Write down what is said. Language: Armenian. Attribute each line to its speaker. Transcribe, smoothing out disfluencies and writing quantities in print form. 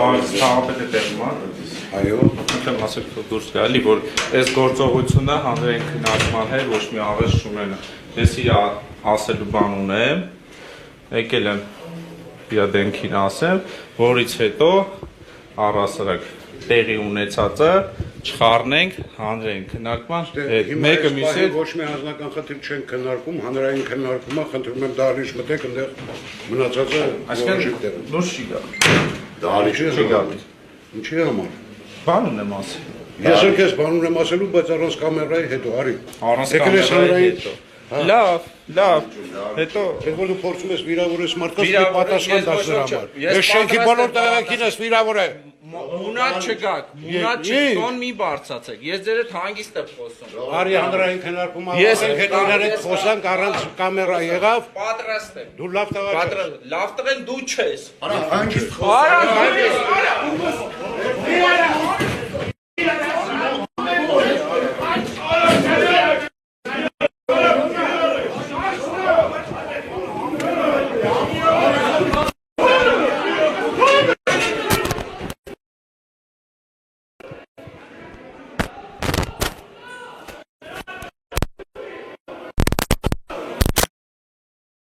Speaker 1: Քաղաքապետը տեղում է։
Speaker 2: Այո։
Speaker 1: Ուրեմն ասեք դուրս գալի, որ այս գործողությունը հանրային քննարկման հետ ոչ մի աղերս չունենա։ Ես իր ասելու բան ունեմ, եկել եմ իր դեմքին ասեմ, որից հետո առհասարակ տեղի ունեցածը չխառնենք հանրային քննարկման հետ։ Մեկը մյուսը
Speaker 2: ոչ մի հանրական խնդիր չեն քննարկում, հանրային քննարկումը, խնդրում եմ դահլիճ մտեք, այնտեղ մնացածը որոշեք տեղ։
Speaker 1: դուրս չի գա։
Speaker 2: Դահլիճ
Speaker 1: չի գալի։
Speaker 2: Ինչի համար։
Speaker 1: Բան ունեմ ասել։
Speaker 2: Ես էլ քեզ բան ունեմ ասելու, բայց առանց կամերայի հետո արի։
Speaker 1: Առանց կամերայի հետո։ Լավ, հետո
Speaker 2: Ես որ դու փորձում ես վիրավորես մարդկանց, դու պատասխան տաս նրա համար։ Ես շենքի բոլոր տեղակին ես վիրավորել։
Speaker 3: Մունատ չգաք, մունատ չտոն մի բարձացեք, ես ձեր հետ հանգիստ եմ խոսում։
Speaker 2: Արի հանրային քննարկումը հետո իրար հետ խոսանք առանց կամերա եղավ։
Speaker 3: Պատրաստ եմ։
Speaker 2: Դու լավ տղա ես։
Speaker 3: Լավ տղեն դու չես։
Speaker 2: Արա հանգիստ
Speaker 3: Արա հանգիստ